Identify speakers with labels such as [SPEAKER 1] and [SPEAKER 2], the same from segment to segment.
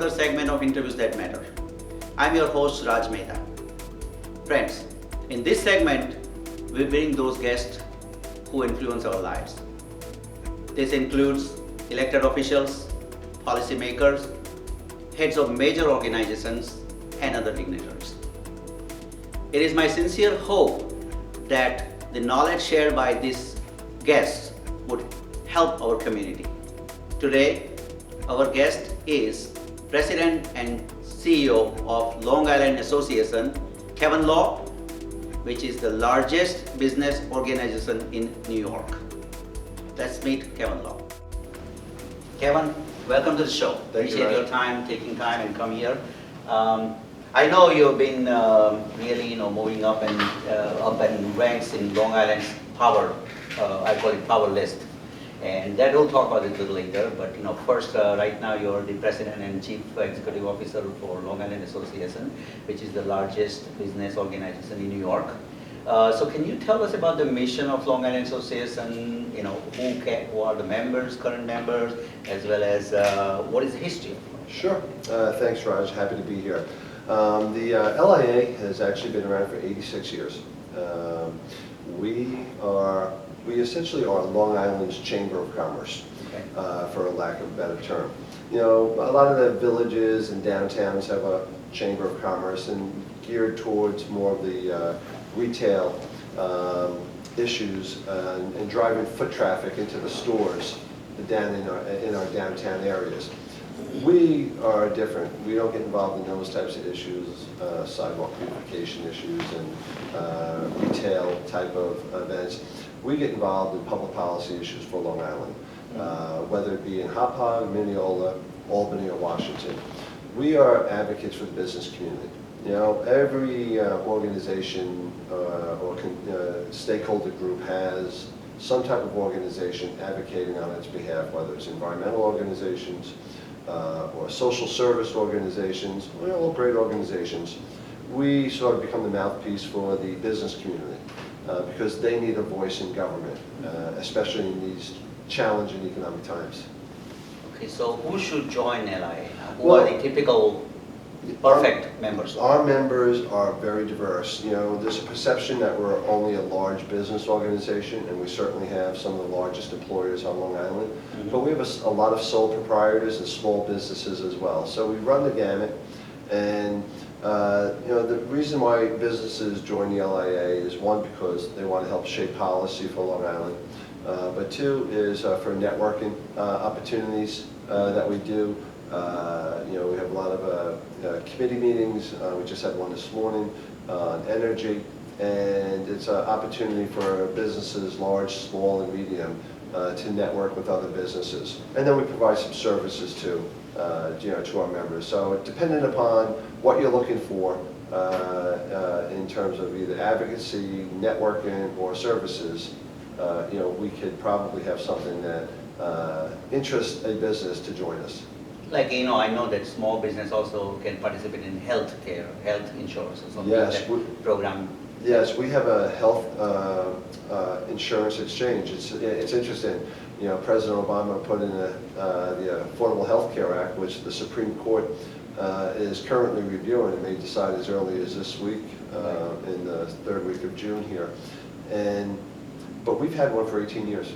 [SPEAKER 1] another segment of Interviews That Matter. I'm your host Raj Mehta. Friends, in this segment, we bring those guests who influence our lives. This includes elected officials, policymakers, heads of major organizations, and other dignitaries. It is my sincere hope that the knowledge shared by these guests would help our community. Today, our guest is President and CEO of Long Island Association, Kevin Law, which is the largest business organization in New York. Let's meet Kevin Law. Kevin, welcome to the show. Appreciate your time, taking time and come here. I know you've been really, moving up and ranks in Long Island's power. I call it power list, and that we'll talk about it a little later. But first, right now you're the president and chief executive officer for Long Island Association, which is the largest business organization in New York. So can you tell us about the mission of Long Island Association? Who are the members, current members, as well as what is the history of it?
[SPEAKER 2] Sure. Thanks, Raj. Happy to be here. The LIA has actually been around for 86 years. We essentially are Long Island's Chamber of Commerce, okay, for a lack of a better term. A lot of the villages and downtowns have a Chamber of Commerce and geared towards more of the retail issues and driving foot traffic into the stores down in our downtown areas. We are different. We don't get involved in those types of issues, sidewalk beautification issues and retail type of events. We get involved in public policy issues for Long Island, whether it be in Hauppauge, Mineola, Albany, or Washington. We are advocates for the business community. Every organization or stakeholder group has some type of organization advocating on its behalf, whether it's environmental organizations or social service organizations, all great organizations. We sort of become the mouthpiece for the business community because they need a voice in government, especially in these challenging economic times.
[SPEAKER 1] Okay, so who should join LIA? Who are the typical perfect members?
[SPEAKER 2] Our members are very diverse. There's a perception that we're only a large business organization, and we certainly have some of the largest employers on Long Island. Mm-hmm. But we have a lot of sole proprietors and small businesses as well. So we run the gamut, and the reason why businesses join the LIA is one, because they want to help shape policy for Long Island, but two is for networking opportunities that we do. We have a lot of committee meetings. We just had one this morning on energy, and it's an opportunity for businesses, large, small, and medium, to network with other businesses. And then we provide some services too, to our members. So depending upon what you're looking for in terms of either advocacy, networking, or services, we could probably have something that interests a business to join us.
[SPEAKER 1] Like, I know that small business also can participate in health care, health insurance or something.
[SPEAKER 2] Yes,
[SPEAKER 1] program.
[SPEAKER 2] Yes, we have a health insurance exchange. It's interesting. President Obama put in the Affordable Health Care Act, which the Supreme Court is currently reviewing and may decide as early as this week, in the third week of June here. But we've had one for 18 years.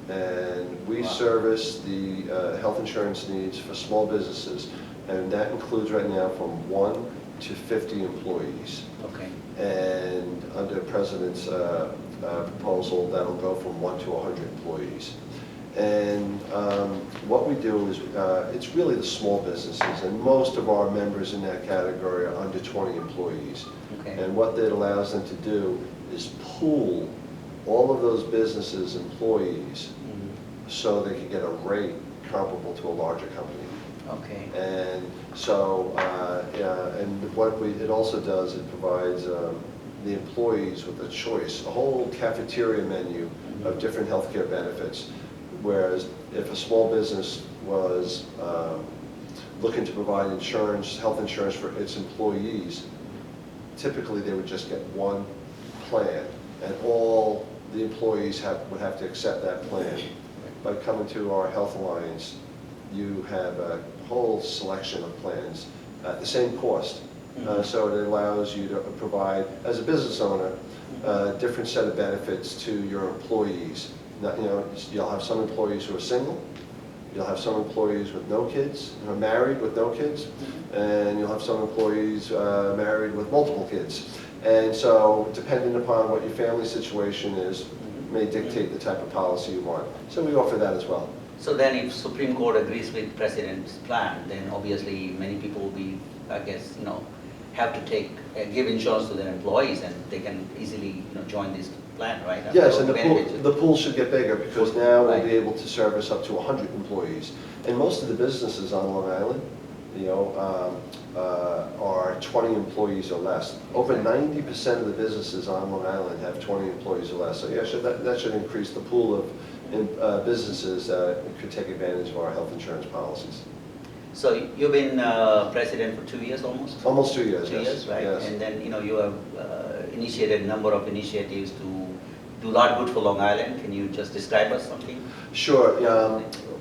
[SPEAKER 2] And we service the health insurance needs for small businesses, and that includes right now from 1 to 50 employees.
[SPEAKER 1] Okay.
[SPEAKER 2] And under the President's proposal, that'll go from 1 to 100 employees. And what we do is, it's really the small businesses, and most of our members in that category are under 20 employees. Okay. And what that allows them to do is pool all of those businesses' employees, mm-hmm, so they can get a rate comparable to a larger company.
[SPEAKER 1] Okay.
[SPEAKER 2] And so, and what it also does, it provides the employees with a choice, a whole cafeteria menu, mm-hmm, of different healthcare benefits. Whereas if a small business was looking to provide insurance, health insurance for its employees, typically they would just get one plan, and all the employees would have to accept that plan. By coming to our Health Alliance, you have a whole selection of plans at the same cost. So it allows you to provide, as a business owner, a different set of benefits to your employees. Not, you'll have some employees who are single, you'll have some employees with no kids, who are married with no kids, and you'll have some employees married with multiple kids. And so, depending upon what your family situation is, may dictate the type of policy you want. So we offer that as well.
[SPEAKER 1] So then if Supreme Court agrees with President's plan, then obviously many people will be, I guess, have to give insurance to their employees, and they can easily, join this plan, right?
[SPEAKER 2] Yes, and the pool should get bigger, because now we'll
[SPEAKER 1] Right.
[SPEAKER 2] be able to service up to 100 employees. And most of the businesses on Long Island, are 20 employees or less. Over 90% of the businesses on Long Island have 20 employees or less. So yeah, that should increase the pool of businesses that could take advantage of our health insurance policies.
[SPEAKER 1] So you've been president for 2 years almost?
[SPEAKER 2] Almost 2 years,
[SPEAKER 1] 2
[SPEAKER 2] yes.
[SPEAKER 1] years, right?
[SPEAKER 2] Yes.
[SPEAKER 1] And then, you have initiated a number of initiatives to do a lot of good for Long Island. Can you just describe us something?
[SPEAKER 2] Sure.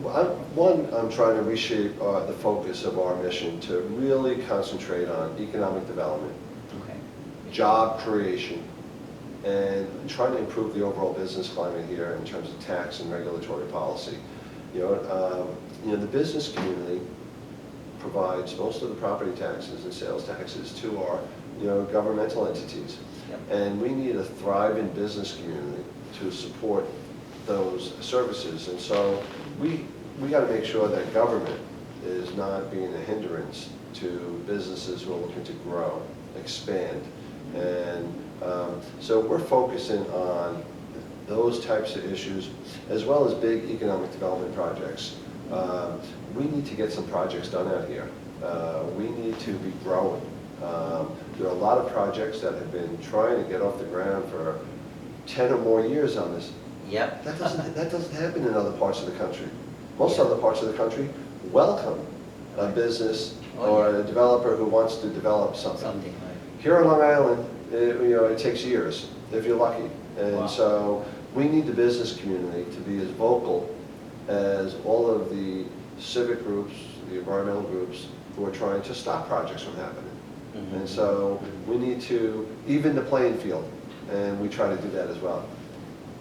[SPEAKER 2] I'm trying to reshape the focus of our mission to really concentrate on economic development,
[SPEAKER 1] Okay.
[SPEAKER 2] job creation, and trying to improve the overall business climate here in terms of tax and regulatory policy. The business community provides most of the property taxes and sales taxes to our governmental entities.
[SPEAKER 1] Yep.
[SPEAKER 2] And we need a thriving business community to support those services. And so we got to make sure that government is not being a hindrance to businesses who are looking to grow, expand. And so we're focusing on those types of issues, as well as big economic development projects. We need to get some projects done out here. We need to be growing. There are a lot of projects that have been trying to get off the ground for 10 or more years on this.
[SPEAKER 1] Yep.
[SPEAKER 2] That doesn't happen in other parts of the country. Most other parts of the country welcome a business or a developer who wants to develop something.
[SPEAKER 1] Right.
[SPEAKER 2] Here on Long Island, it takes years, if you're lucky. And
[SPEAKER 1] Wow.
[SPEAKER 2] so we need the business community to be as vocal as all of the civic groups, the environmental groups, who are trying to stop projects from happening.
[SPEAKER 1] Mhm.
[SPEAKER 2] And so we need to even the playing field, and we try to do that as well.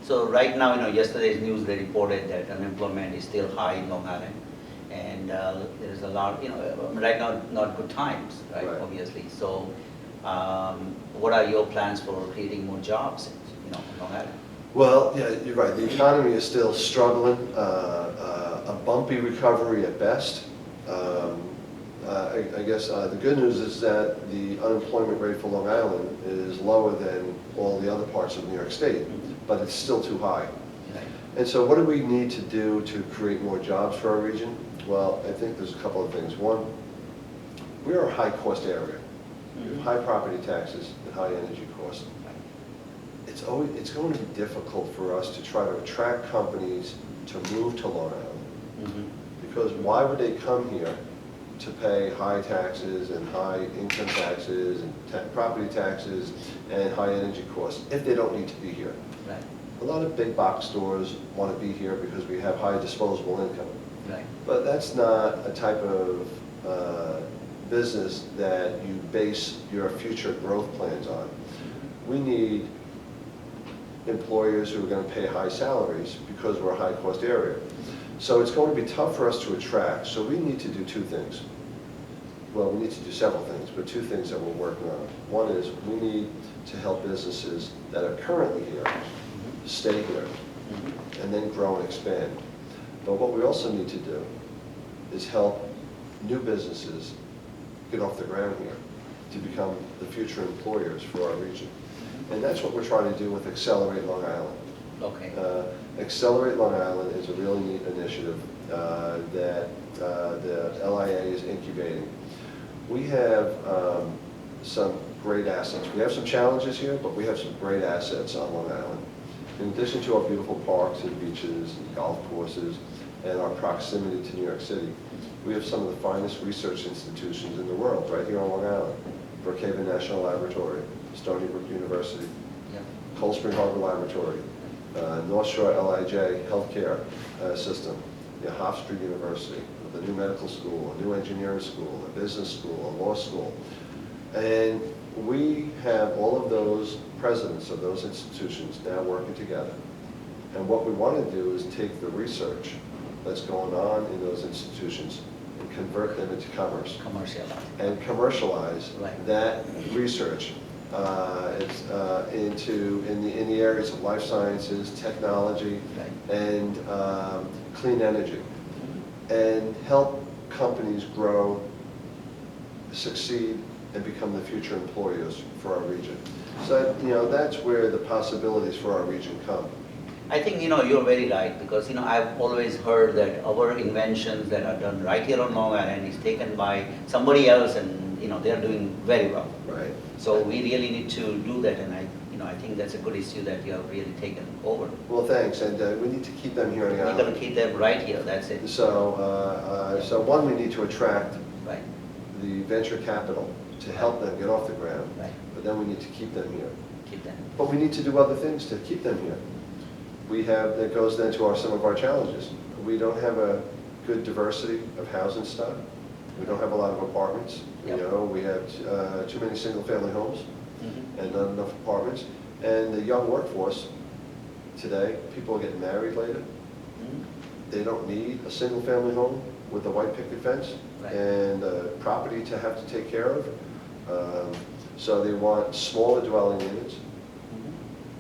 [SPEAKER 1] So right now, yesterday's news, they reported that unemployment is still high in Long Island. And there is a lot, right now, not good times, right,
[SPEAKER 2] Right.
[SPEAKER 1] obviously. So what are your plans for creating more jobs, in Long Island?
[SPEAKER 2] Well, yeah, you're right. The economy is still struggling, a bumpy recovery at best. I guess the good news is that the unemployment rate for Long Island is lower than all the other parts of New York State, but it's still too high.
[SPEAKER 1] Right.
[SPEAKER 2] And so what do we need to do to create more jobs for our region? Well, I think there's a couple of things. One, we are a high-cost area. We have high property taxes and high energy costs. It's going to be difficult for us to try to attract companies to move to Long Island. Because why would they come here to pay high taxes and high income taxes and property taxes and high energy costs if they don't need to be here?
[SPEAKER 1] Right.
[SPEAKER 2] A lot of big box stores want to be here because we have high disposable income.
[SPEAKER 1] Right.
[SPEAKER 2] But that's not a type of business that you base your future growth plans on. We need employers who are going to pay high salaries because we're a high-cost area. So it's going to be tough for us to attract. So we need to do two things. Well, we need to do several things, but two things that we're working on. One is we need to help businesses that are currently here stay here and then grow and expand. But what we also need to do is help new businesses get off the ground here to become the future employers for our region. And that's what we're trying to do with Accelerate Long Island.
[SPEAKER 1] Okay.
[SPEAKER 2] Accelerate Long Island is a really neat initiative that the LIA is incubating. We have some great assets. We have some challenges here, but we have some great assets on Long Island. In addition to our beautiful parks and beaches and golf courses and our proximity to New York City, we have some of the finest research institutions in the world right here on Long Island. Brookhaven National Laboratory, Stony Brook University,
[SPEAKER 1] Yeah.
[SPEAKER 2] Cold Spring Harbor Laboratory, North Shore LIJ Healthcare System, Hoff Street University, the new medical school, a new engineering school, a business school, a law school. And we have all of those presidents of those institutions now working together. And what we want to do is take the research that's going on in those institutions and convert them into commerce.
[SPEAKER 1] Commercial.
[SPEAKER 2] And commercialize
[SPEAKER 1] Right.
[SPEAKER 2] that research in the areas of life sciences, technology,
[SPEAKER 1] Right.
[SPEAKER 2] and clean energy, and help companies grow, succeed, and become the future employers for our region. So that's where the possibilities for our region come.
[SPEAKER 1] I think, you're very right, because, I've always heard that our inventions that are done right here on Long Island is taken by somebody else, and, they're doing very well.
[SPEAKER 2] Right.
[SPEAKER 1] So we really need to do that, and I think that's a good issue that you have really taken over.
[SPEAKER 2] Well, thanks, and we need to keep them here on the
[SPEAKER 1] We're
[SPEAKER 2] island.
[SPEAKER 1] going to keep them right here, that's it.
[SPEAKER 2] So one, we need to attract
[SPEAKER 1] Right,
[SPEAKER 2] the venture capital to help them get off the ground.
[SPEAKER 1] right,
[SPEAKER 2] But then we need to keep them here.
[SPEAKER 1] keep them.
[SPEAKER 2] But we need to do other things to keep them here. That goes then to some of our challenges. We don't have a good diversity of housing stock. We don't have a lot of apartments.
[SPEAKER 1] Yep.
[SPEAKER 2] We have too many single-family homes
[SPEAKER 1] Mhm.
[SPEAKER 2] and not enough apartments. And the young workforce today, people are getting married later.
[SPEAKER 1] Mhm.
[SPEAKER 2] They don't need a single-family home with a white picket fence
[SPEAKER 1] Right.
[SPEAKER 2] and property to have to take care of. So they want smaller dwelling units.
[SPEAKER 1] Mhm.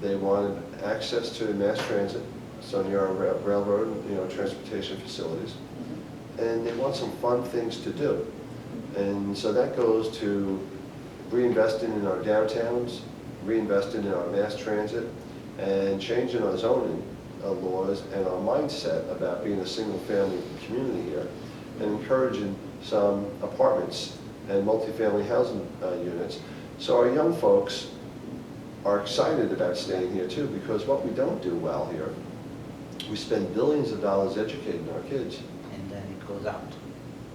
[SPEAKER 2] They wanted access to mass transit, so near our railroad and transportation facilities.
[SPEAKER 1] Mhm.
[SPEAKER 2] And they want some fun things to do. And so that goes to reinvesting in our downtowns, reinvesting in our mass transit, and changing our zoning laws and our mindset about being a single-family community here, and encouraging some apartments and multifamily housing units. So our young folks are excited about staying here too, because what we don't do well here, we spend billions of dollars educating our kids,
[SPEAKER 1] And then it goes out.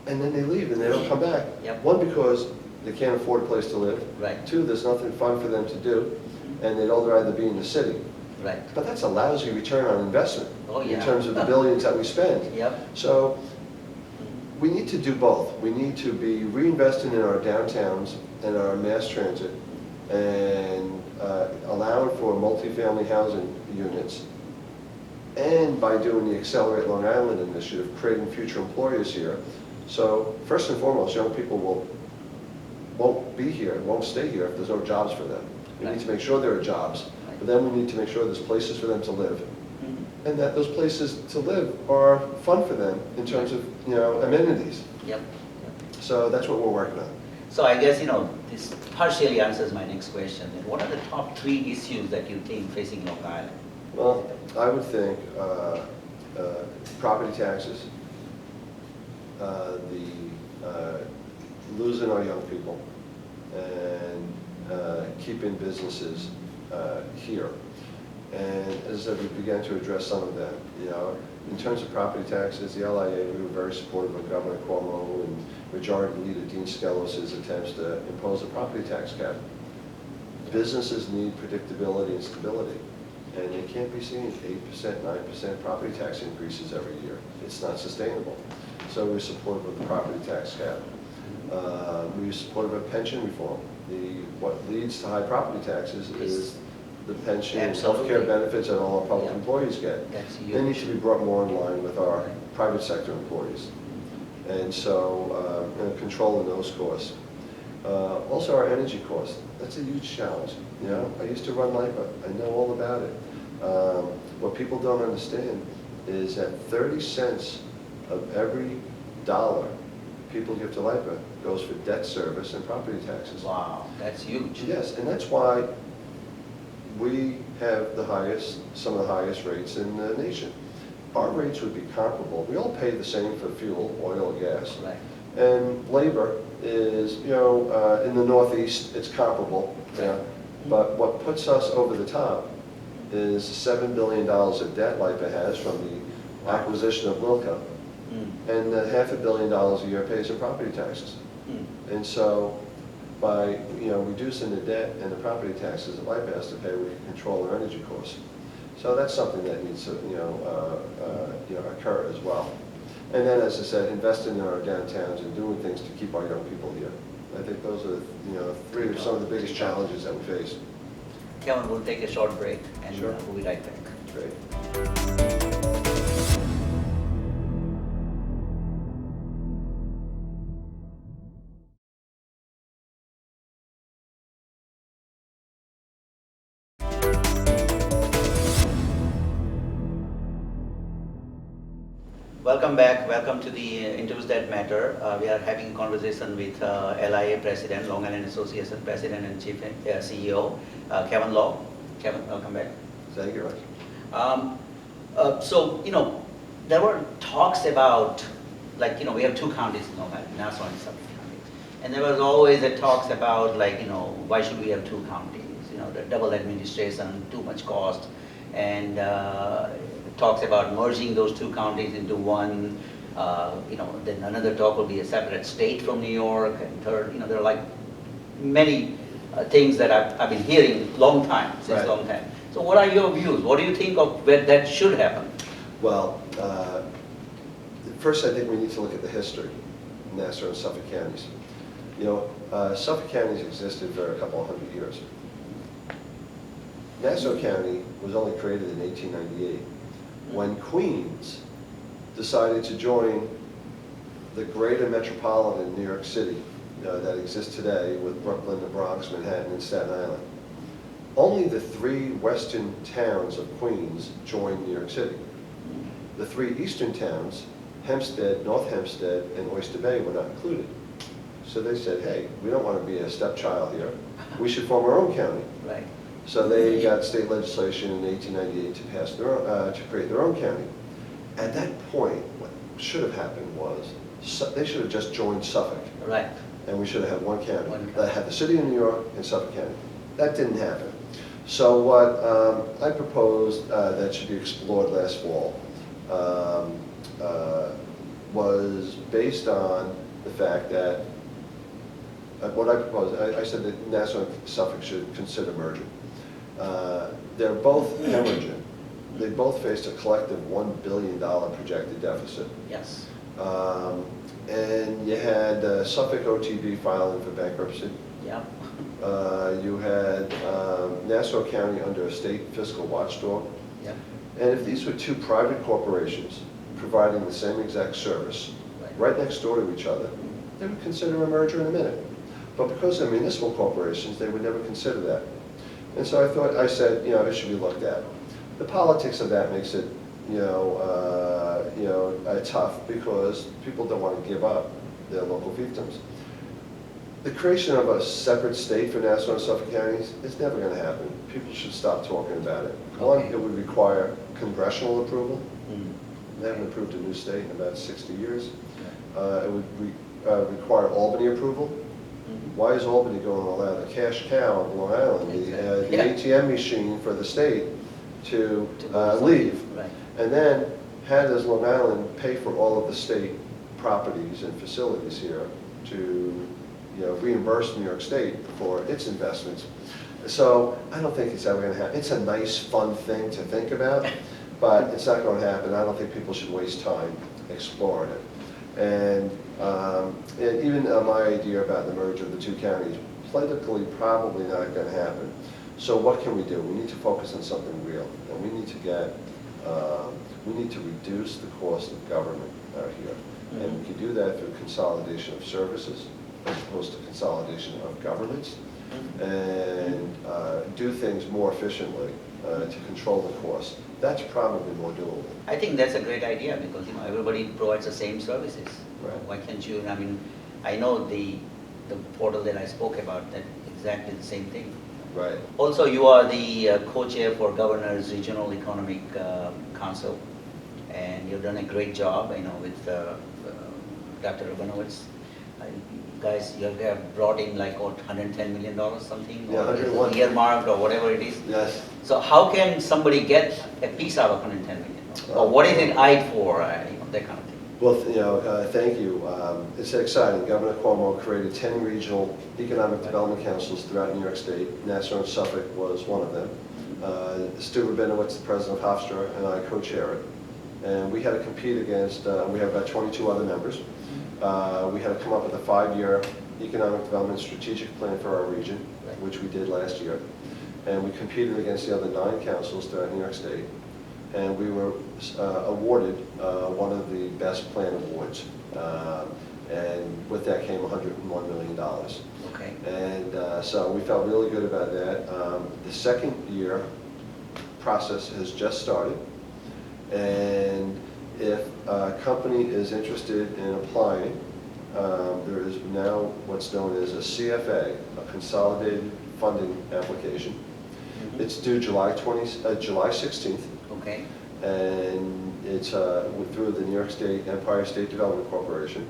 [SPEAKER 2] and then they leave and they don't come back.
[SPEAKER 1] Yep.
[SPEAKER 2] One, because they can't afford a place to live.
[SPEAKER 1] Right.
[SPEAKER 2] Two, there's nothing fun for them to do, and they'd all rather be in the city.
[SPEAKER 1] Right.
[SPEAKER 2] But that's a lousy return on investment
[SPEAKER 1] Oh,
[SPEAKER 2] in
[SPEAKER 1] yeah.
[SPEAKER 2] terms of the billions that we spend.
[SPEAKER 1] Yep.
[SPEAKER 2] So we need to do both. We need to be reinvesting in our downtowns and our mass transit, and allowing for multifamily housing units. And by doing the Accelerate Long Island initiative, creating future employers here. So first and foremost, young people won't be here, won't stay here if there's no jobs for them. We need to make sure there are jobs, but then we need to make sure there's places for them to live.
[SPEAKER 1] Mhm.
[SPEAKER 2] And that those places to live are fun for them in terms of, amenities.
[SPEAKER 1] Yep. Yep.
[SPEAKER 2] So that's what we're working on.
[SPEAKER 1] So I guess, this partially answers my next question. What are the top 3 issues that you think facing Long Island?
[SPEAKER 2] Well, I would think property taxes, losing our young people, and keeping businesses here. And as I said, we began to address some of them. In terms of property taxes, the LIA, we were very supportive of Governor Cuomo and Majority Leader Dean Skelos' attempts to impose a property tax cap. Businesses need predictability and stability, and they can't be seeing 8%, 9% property tax increases every year. It's not sustainable. So we're supportive of the property tax cap. We're supportive of pension reform. What leads to high property taxes is the pension and
[SPEAKER 1] Absolutely.
[SPEAKER 2] healthcare benefits that all our public
[SPEAKER 1] Yeah.
[SPEAKER 2] employees get.
[SPEAKER 1] That's
[SPEAKER 2] They need
[SPEAKER 1] huge.
[SPEAKER 2] to be brought more in line with our private sector employees. And so, controlling those costs. Also our energy costs, that's a huge challenge. I used to run LIPA, I know all about it. What people don't understand is that 30 cents of every dollar people give to LIPA goes for debt service and property taxes.
[SPEAKER 1] Wow, that's huge.
[SPEAKER 2] Yes, and that's why we have some of the highest rates in the nation. Our rates would be comparable. We all pay the same for fuel, oil, and gas.
[SPEAKER 1] Right.
[SPEAKER 2] And labor is, in the Northeast, it's comparable. But what puts us over the top is $7 billion of debt LIPA has from the acquisition of Wilco, and $500 million a year pays in property taxes. And so by reducing the debt and the property taxes that LIPA has to pay, we can control our energy costs. So that's something that needs to occur as well. And then, as I said, investing in our downtowns and doing things to keep our young people here. I think those are, three of some of the biggest challenges that we face.
[SPEAKER 1] Kevin, we'll take a short break and
[SPEAKER 2] Sure.
[SPEAKER 1] we'll be right back.
[SPEAKER 2] Great.
[SPEAKER 1] Welcome back. Welcome to the Interviews That Matter. We are having a conversation with LIA President, Long Island Association President and Chief CEO, Kevin Law. Kevin, welcome back.
[SPEAKER 2] Thank you, Raj.
[SPEAKER 1] So, there were talks about, we have two counties in Long Island, Nassau and Suffolk County. And there was always a talks about, why should we have two counties? The double administration, too much cost. And talks about merging those two counties into one. Then another talk will be a separate state from New York. And third, there are like many things that I've been hearing long time, since long time. So what are your views? What do you think of where that should happen?
[SPEAKER 2] Well, first I think we need to look at the history of Nassau and Suffolk counties. Suffolk counties existed for a couple of hundred years. Nassau County was only created in 1898 when Queens decided to join the greater metropolitan New York City that exists today with Brooklyn, the Bronx, Manhattan, and Staten Island. Only the three western towns of Queens joined New York City. The three eastern towns, Hempstead, North Hempstead, and Oyster Bay, were not included. So they said, hey, we don't want to be a stepchild here. We should form our own county.
[SPEAKER 1] Right.
[SPEAKER 2] So they got state legislation in 1898 to pass their own, to create their own county. At that point, what should have happened was they should have just joined Suffolk.
[SPEAKER 1] Right.
[SPEAKER 2] And we should have had one county.
[SPEAKER 1] One county.
[SPEAKER 2] That had the city of New York and Suffolk County. That didn't happen. So what I proposed that should be explored last fall was based on the fact that what I proposed, I said that Nassau and Suffolk should consider merging. They're both hemorrhaging. They both faced a collective $1 billion projected deficit.
[SPEAKER 1] Yes.
[SPEAKER 2] And you had Suffolk OTB filing for bankruptcy.
[SPEAKER 1] Yeah.
[SPEAKER 2] You had Nassau County under a state fiscal watchdog.
[SPEAKER 1] Yeah.
[SPEAKER 2] And if these were two private corporations providing the same exact service, right next door to each other, they would consider a merger in a minute. But because they're municipal corporations, they would never consider that. And so I said, it should be looked at. The politics of that makes it, tough because people don't want to give up their local fiefdoms. The creation of a separate state for Nassau and Suffolk counties is never going to happen. People should stop talking about it. One, it would require congressional approval. They haven't approved a new state in about 60 years. It would require Albany approval. Why is Albany going to allow the cash cow of Long Island, the ATM machine for the state, to leave?
[SPEAKER 1] Right.
[SPEAKER 2] And then how does Long Island pay for all of the state properties and facilities here to reimburse New York State for its investments? So I don't think it's ever going to happen. It's a nice, fun thing to think about, but it's not going to happen. I don't think people should waste time exploring it. And even my idea about the merger of the two counties, politically probably not going to happen. So what can we do? We need to focus on something real, and we need to reduce the cost of government out here. And we can do that through consolidation of services as opposed to consolidation of governments, and do things more efficiently to control the cost. That's probably more doable.
[SPEAKER 1] I think that's a great idea because everybody provides the same services.
[SPEAKER 2] Right.
[SPEAKER 1] Why can't you? I know the portal that I spoke about, that exactly the same thing.
[SPEAKER 2] Right.
[SPEAKER 1] Also, you are the co-chair for Governor's Regional Economic Council, and you've done a great job. With Dr. Rabinowitz. Guys, you have brought in like what, $110 million something,
[SPEAKER 2] Yeah,
[SPEAKER 1] or
[SPEAKER 2] 101.
[SPEAKER 1] earmarked or whatever it is.
[SPEAKER 2] Yes.
[SPEAKER 1] So how can somebody get a piece out of $110 million? Or what is it eyed for? That kind of thing.
[SPEAKER 2] Well, thank you. It's exciting. Governor Cuomo created 10 regional economic development councils throughout New York State. Nassau and Suffolk was one of them. Stu Rabinowitz, the president of Hofstra, and I co-chair it. And we had to compete against, we have about 22 other members. We had to come up with a 5-year economic development strategic plan for our region, which we did last year. And we competed against the other 9 councils throughout New York State. And we were awarded one of the best plan awards. And with that came $101 million.
[SPEAKER 1] Okay.
[SPEAKER 2] And so we felt really good about that. The second year process has just started. And if a company is interested in applying, there is now what's known as a CFA, a Consolidated Funding Application. It's due July 16th.
[SPEAKER 1] Okay.
[SPEAKER 2] And it's through the New York State Empire State Development Corporation.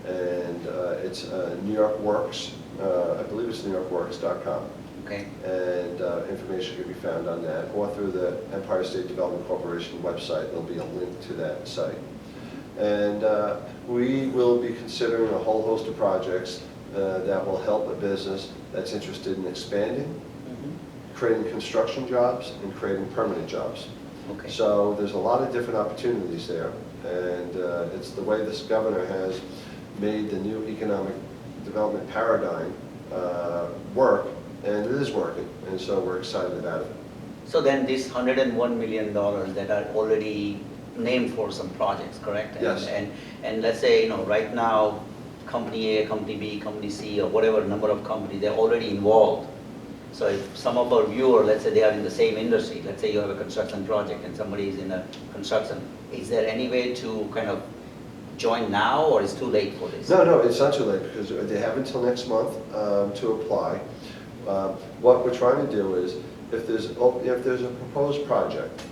[SPEAKER 2] And it's New York Works, I believe it's newyorkworks.com.
[SPEAKER 1] Okay.
[SPEAKER 2] And information can be found on that, or through the Empire State Development Corporation website. There'll be a link to that site. And we will be considering a whole host of projects that will help a business that's interested in expanding, creating construction jobs, and creating permanent jobs.
[SPEAKER 1] Okay.
[SPEAKER 2] So there's a lot of different opportunities there, and it's the way this governor has made the new economic development paradigm work, and it is working, and so we're excited about it.
[SPEAKER 1] So then this $101 million that are already named for some projects, correct?
[SPEAKER 2] Yes.
[SPEAKER 1] And let's say, right now, company A, company B, company C, or whatever number of companies, they're already involved. So if some of our viewers, let's say they are in the same industry, let's say you have a construction project and somebody is in a construction, is there any way to kind of join now, or is it too late for this?
[SPEAKER 2] No, it's not too late, because they have until next month to apply. What we're trying to do is, if there's a proposed project,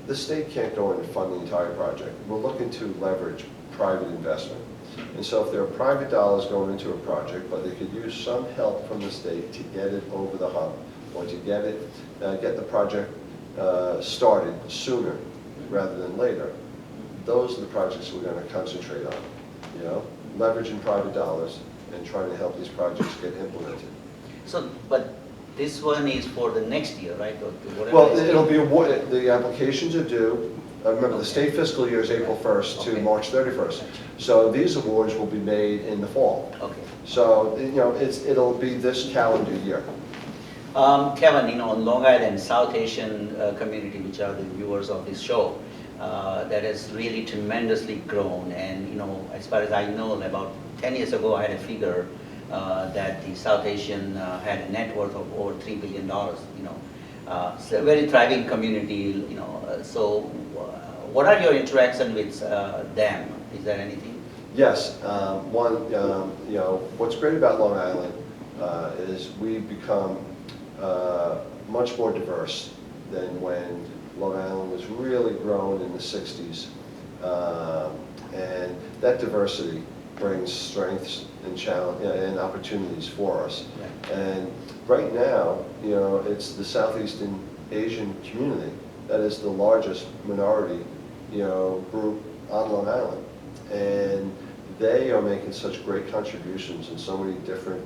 [SPEAKER 2] the state can't go in and fund the entire project. We're looking to leverage private investment. And so if there are private dollars going into a project, but they could use some help from the state to get it over the hump, or to get the project started sooner rather than later, those are the projects we're going to concentrate on. Leveraging private dollars and trying to help these projects get implemented.
[SPEAKER 1] So, but this one is for the next year, right? Or whatever
[SPEAKER 2] Well, it'll be awarded. The applications are due. Remember, the state fiscal year is April 1st to March 31st. So these awards will be made in the fall.
[SPEAKER 1] Okay.
[SPEAKER 2] So, it'll be this calendar year.
[SPEAKER 1] Kevin, on Long Island, South Asian community, which are the viewers of this show, that has really tremendously grown. And, as far as I know, about 10 years ago, I had a figure that the South Asian had a net worth of over $3 billion, It's a very thriving community, So what are your interactions with them? Is there anything?
[SPEAKER 2] Yes. What's great about Long Island is we've become much more diverse than when Long Island was really growing in the 60s. And that diversity brings strengths and challenge and opportunities for us. Right. And right now, it's the Southeastern Asian community that is the largest minority, group on Long Island, and they are making such great contributions in so many different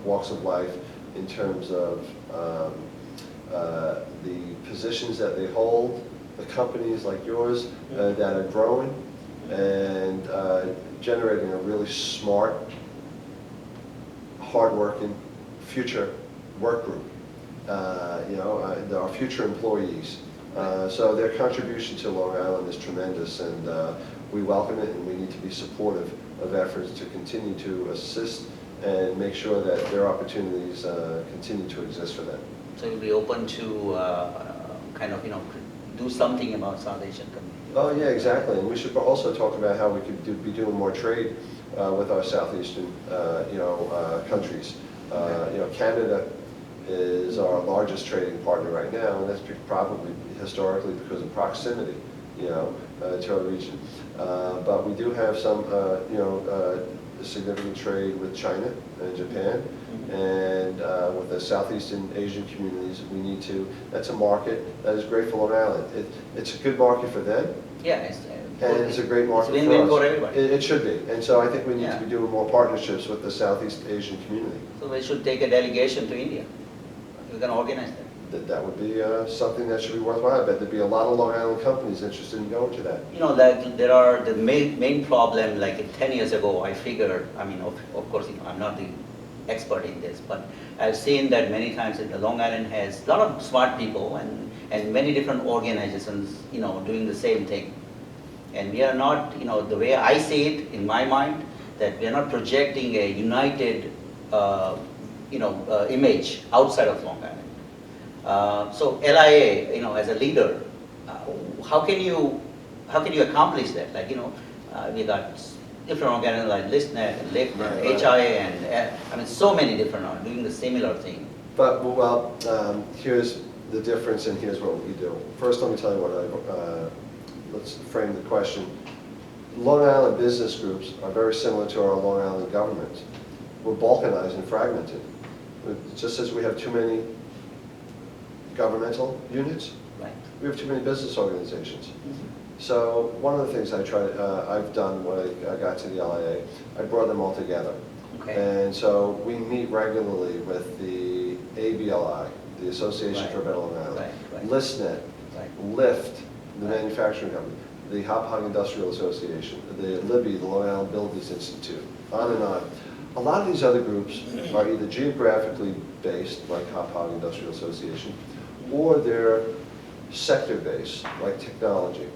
[SPEAKER 2] walks of life in terms of the positions that they hold, the companies like yours that are growing and generating a really smart, hardworking future work group. Our future employees. So their contribution to Long Island is tremendous, and we welcome it, and we need to be supportive of efforts to continue to assist and make sure that their opportunities continue to exist for them.
[SPEAKER 1] So you'll be open to do something about South Asian community?
[SPEAKER 2] Oh yeah, exactly. And we should also talk about how we could be doing more trade with our southeastern, countries. Canada is our largest trading partner right now, and that's probably historically because of proximity, to our region. But we do have some, significant trade with China and Japan, and with the Southeastern Asian communities. That's a market that is great for Long Island. It's a good market for them.
[SPEAKER 1] Yeah,
[SPEAKER 2] and it's a great market
[SPEAKER 1] it's
[SPEAKER 2] for
[SPEAKER 1] win-win
[SPEAKER 2] us.
[SPEAKER 1] for everybody.
[SPEAKER 2] It should be, and so I think we need to be doing more partnerships with the Southeast Asian community.
[SPEAKER 1] So we should take a delegation to India. We can organize that.
[SPEAKER 2] that would be something that should be worthwhile. I bet there'd be a lot of Long Island companies interested in going to that.
[SPEAKER 1] You know, like there are the main problem, like 10 years ago, I figured, I mean, of course, you know, I'm not the expert in this, but I've seen that many times that the Long Island has a lot of smart people and many different organizations, you know, doing the same thing. And we are not, you know, the way I see it in my mind, that we are not projecting a united, image outside of Long Island. So LIA, you know, as a leader, how can you accomplish that? Like, you know, we got different organizations like ListNet and LIC, HIA, and I mean, so many different are doing the similar thing.
[SPEAKER 2] But, here's the difference and here's what we do. First, let me tell you what let's frame the question. Long Island business groups are very similar to our Long Island government. We're balkanized and fragmented. Just as we have too many governmental units,
[SPEAKER 1] Right.
[SPEAKER 2] we have too many business organizations. So one of the things I've done when I got to the LIA, I brought them all together.
[SPEAKER 1] Okay.
[SPEAKER 2] And so we meet regularly with the ABLI, the Association for Better Long Island,
[SPEAKER 1] Right.
[SPEAKER 2] ListNet,
[SPEAKER 1] Right.
[SPEAKER 2] Lyft, the manufacturing company, the Hop Hog Industrial Association, the LIBI, the Long Island Builders Institute, on and on. A lot of these other groups are either geographically based, like Hop Hog Industrial Association, or they're sector-based, like technology.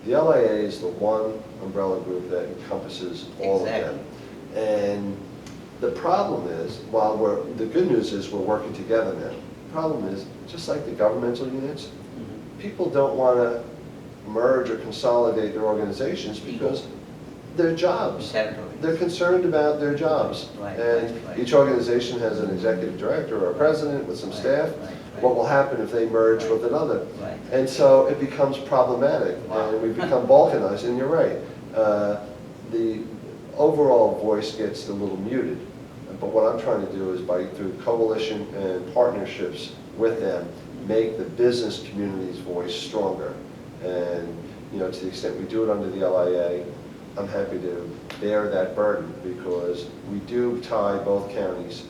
[SPEAKER 2] The LIA is the one umbrella group that encompasses all of them. And the problem is, the good news is we're working together now. The problem is, just like the governmental units, people don't want to merge or consolidate their organizations because their jobs. They're concerned about their jobs.
[SPEAKER 1] Right,
[SPEAKER 2] and
[SPEAKER 1] right.
[SPEAKER 2] each organization has an executive director or a president with some staff.
[SPEAKER 1] Right.
[SPEAKER 2] What will happen if they merge with another?
[SPEAKER 1] Right.
[SPEAKER 2] And so it becomes problematic,
[SPEAKER 1] Wow.
[SPEAKER 2] and we become balkanized, and you're right. The overall voice gets a little muted, but what I'm trying to do is through coalition and partnerships with them, make the business community's voice stronger. And you know, to the extent we do it under the LIA, I'm happy to bear that burden because we do tie both counties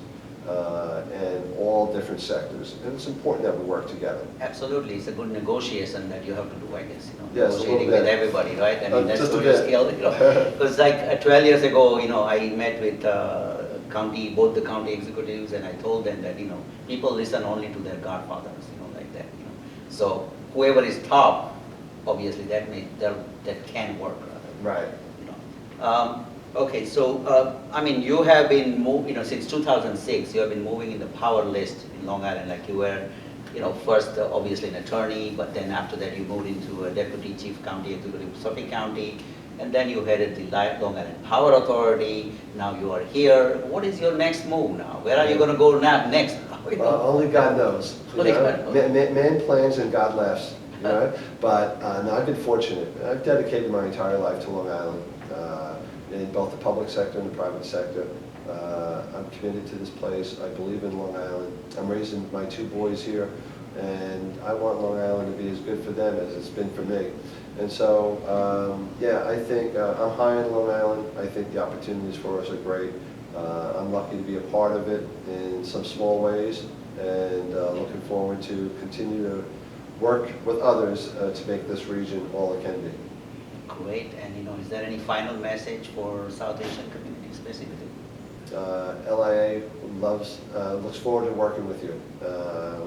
[SPEAKER 2] and all different sectors, and it's important that we work together.
[SPEAKER 1] Absolutely, it's a good negotiation that you have to do, I guess, you know,
[SPEAKER 2] Yes,
[SPEAKER 1] negotiating with everybody, right? I mean, that's
[SPEAKER 2] just a
[SPEAKER 1] good
[SPEAKER 2] bit.
[SPEAKER 1] skill, you know. Because like 12 years ago, you know, I met with both the county executives, and I told them that, you know, people listen only to their godfathers, you know, like that, you know. So whoever is top, obviously that can work, rather.
[SPEAKER 2] Right.
[SPEAKER 1] You know. Okay, so I mean, you have been since 2006, you have been moving in the power list in Long Island. Like you were, you know, first obviously an attorney, but then after that you moved into a deputy chief county executive of Suffolk County, and then you headed the Long Island Power Authority. Now you are here. What is your next move now? Where are you going to go next? You know?
[SPEAKER 2] Only God knows.
[SPEAKER 1] Only God knows.
[SPEAKER 2] Man plans and God laughs. You know? But no, I've been fortunate. I've dedicated my entire life to Long Island. In both the public sector and the private sector. I'm committed to this place. I believe in Long Island. I'm raising my two boys here, and I want Long Island to be as good for them as it's been for me. And so, I think I'm high in Long Island. I think the opportunities for us are great. I'm lucky to be a part of it in some small ways, and looking forward to continue to work with others to make this region all it can be.
[SPEAKER 1] Great, and you know, is there any final message for South Asian community specifically?
[SPEAKER 2] LIA looks forward to working with you.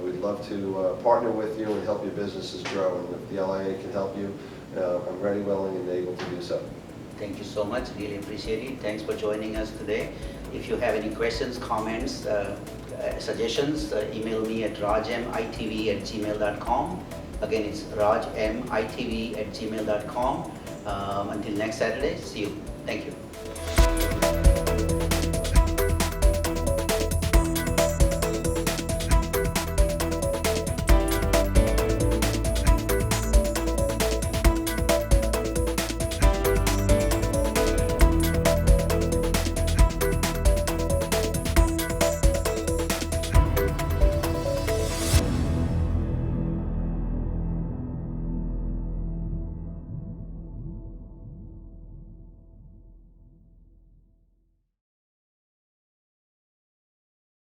[SPEAKER 2] We'd love to partner with you and help your businesses grow, and if the LIA can help you, I'm ready, willing, and able to do so.
[SPEAKER 1] Thank you so much, really appreciate it. Thanks for joining us today. If you have any questions, comments, suggestions, email me at rajmitv@gmail.com. Again, it's rajmitv@gmail.com. Until next Saturday, see you. Thank you.